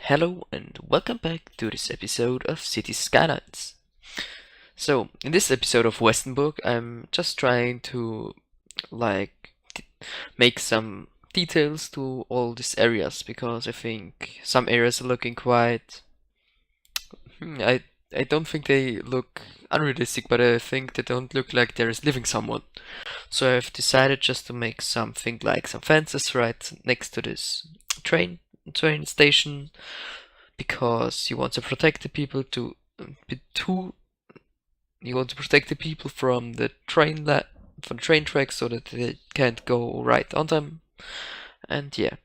Hello and welcome back to this episode of Cities Skylines. So, in this episode of Westenburg, I'm just trying to make some details to all these areas because I think some areas are looking quite I don't think they look unrealistic, but I think they don't look like there is living someone. So I've decided just to make something like some fences right next to this train train station because you want to protect the people to you want to protect the people from the from the train tracks so that they can't go right on them. And yeah,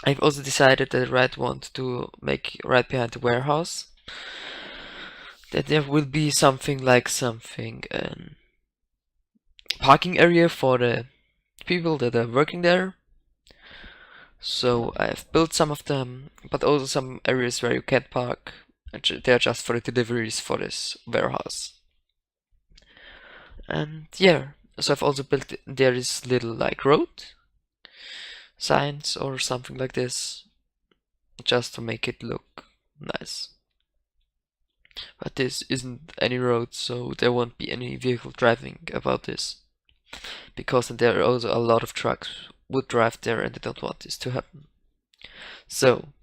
I've also decided that I want to make right behind the warehouse that there will be something parking area for the people that are working there. So I've built some of them, but also some areas where you can't park. They're just for the deliveries for this warehouse. And yeah, so I've also built there is little like road signs or something like this, just to make it look nice. But this isn't any road, so there won't be any vehicle driving about this. Because there are also a lot of trucks would drive there and they don't want this to happen. So,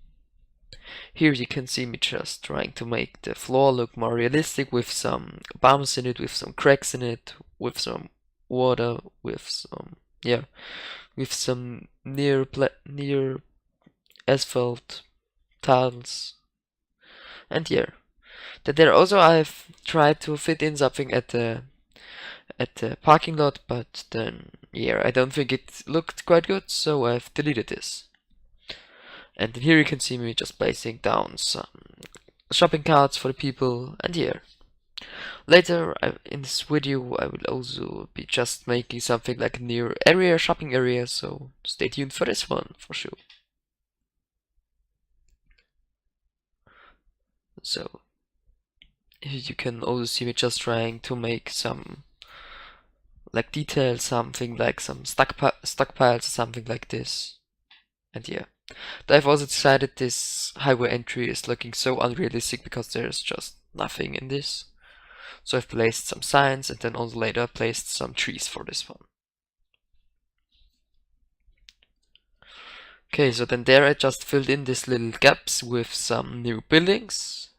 here you can see me just trying to make the floor look more realistic with some bumps in it, with some cracks in it, with some water, with some near asphalt tiles. And yeah, then there also I've tried to fit in something at the parking lot, but then yeah, I don't think it looked quite good, so I've deleted this. And then here you can see me just placing down some shopping carts for the people, and here. Later in this video I will also be just making something like a near area, shopping area, so stay tuned for this one for sure. So here you can also see me just trying to make some like detail, something like some stockpiles or something like this. And yeah. I've also decided this highway entry is looking so unrealistic because there's just nothing in this. So I've placed some signs and then also later placed some trees for this one. Okay, so then there I just filled in these little gaps with some new buildings.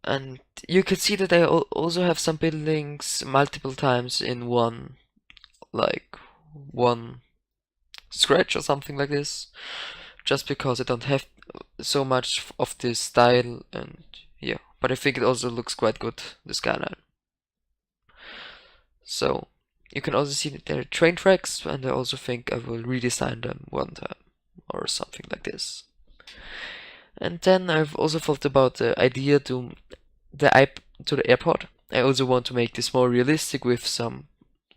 And you can see that I also have some buildings multiple times in one scratch or something like this, just because I don't have so much of this style, and yeah, but I think it also looks quite good, the skyline. So you can also see that there are train tracks, and I also think I will redesign them one time or something like this. And then I've also thought about the idea to the airport. I also want to make this more realistic with some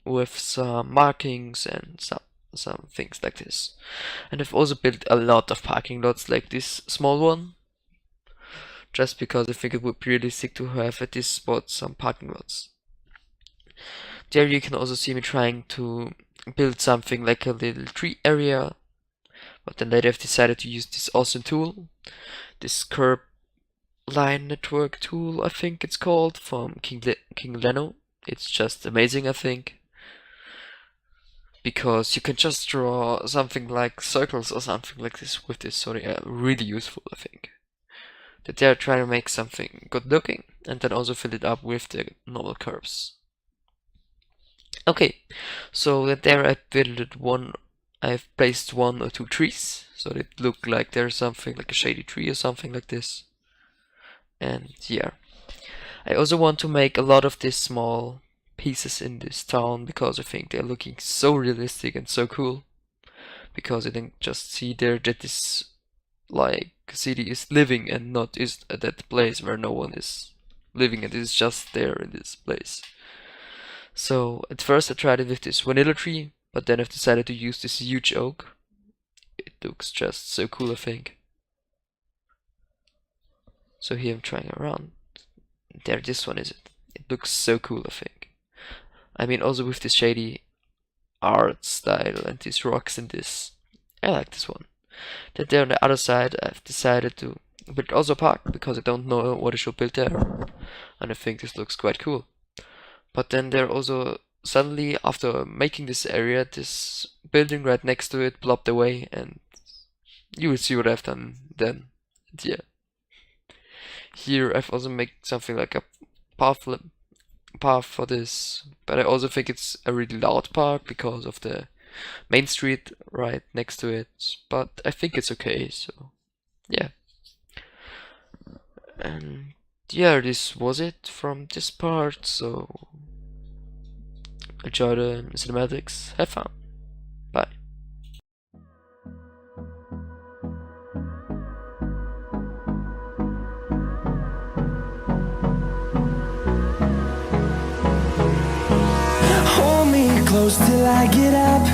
markings and some things like this. And I've also built a lot of parking lots like this small one, just because I think it would be realistic to have at this spot some parking lots. There you can also see me trying to build something like a little tree area, but then later I've decided to use this awesome tool, this curb line network tool, I think it's called, from King Leno. It's just amazing, I think, because you can just draw something like circles or something like this with this, so they are really useful, I think. That they are trying to make something good looking and then also fill it up with the normal curves. Okay, so that there I've placed one or two trees, so they look like there's something like a shady tree or something like this. And yeah, I also want to make a lot of these small pieces in this town because I think they're looking so realistic and so cool. Because I can just see there that this like city is living and not is at that place where no one is living and is just there in this place. So at first I tried it with this vanilla tree, but then I've decided to use this huge oak. It looks just so cool, I think. So here I'm trying around. There, this one is it. It looks so cool, I think. I mean, also with this shady art style and these rocks in this. I like this one. Then there on the other side, I've decided to build also a park because I don't know what I should build there, and I think this looks quite cool. But then there also suddenly, after making this area, this building right next to it blocked the way, and you will see what I've done then. And yeah, here I've also made something like a path for this, but I also think it's a really loud park because of the main street right next to it, but I think it's okay, so yeah. And yeah, this was it from this part, so enjoy the cinematics, have fun, bye. Hold me close till I get up.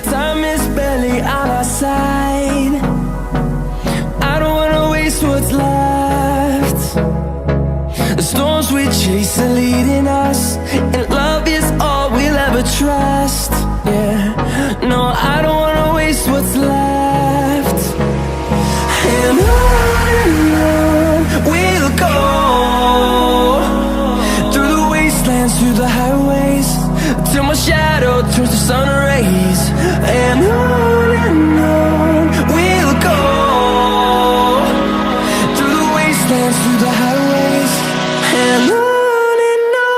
Time is barely on our side. I don't wanna waste what's left. The storms we chase are leading us, and love is all we'll ever trust. Yeah, no, I don't wanna waste what's left. And on we'll go, through the wastelands, through the highways, till my shadow turns to sun rays. And on we'll go, through the wastelands, through the highways, and on we'll go.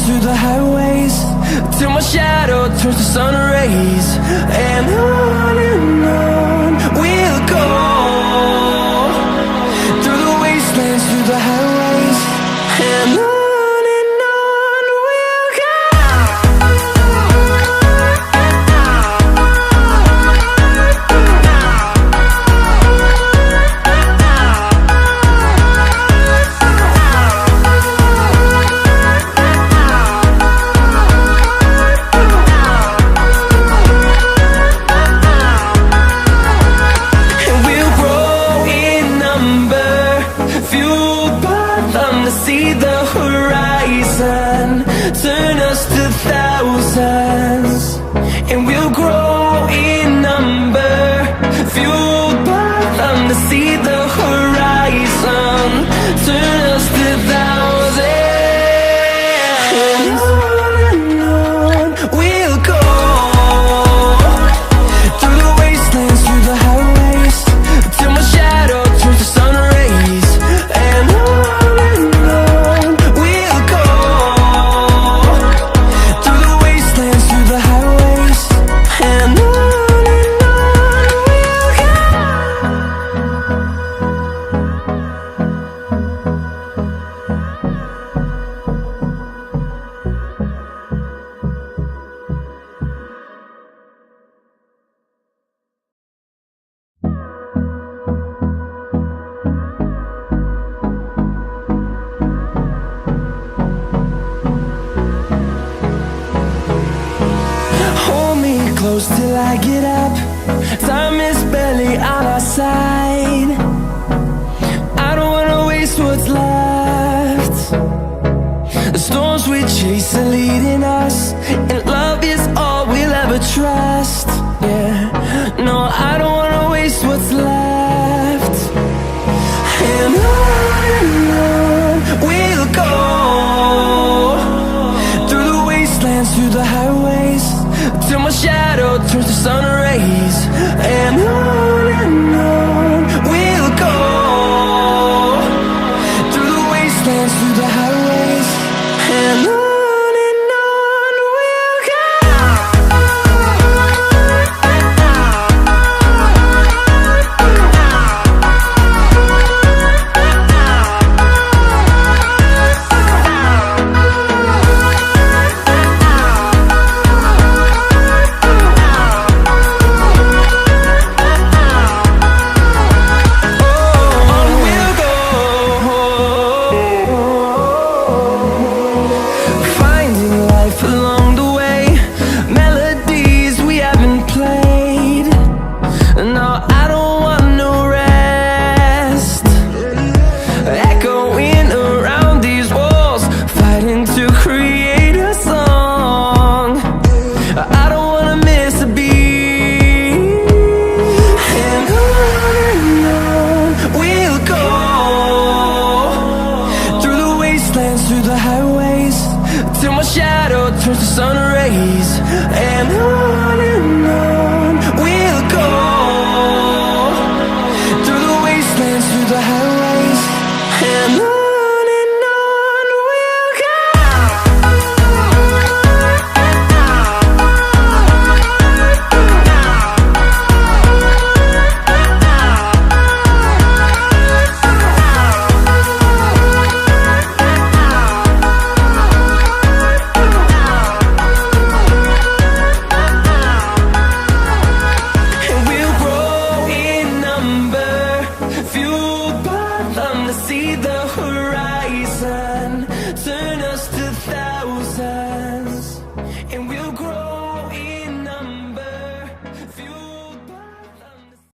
Through the highways, till my shadow turns to sun rays. And on we'll go, through the wastelands, through the highways, and on we'll go. See the horizon turn us to thousands, and we'll grow in number, fueled by them. To see the horizon turn us to thousands, and on we'll go, through the wastelands, through the highways, till my shadow turns to sun rays. And close till I get up. Time is barely on our side. I don't wanna waste what's left. The storms we chase are leading us, and love is all we'll ever trust. Yeah, no, I don't wanna waste what's left. And on we'll go, through the wastelands, through the highways, till my shadow turns to sun rays. And on we'll go, through the highways till my shadow turns to sun rays. And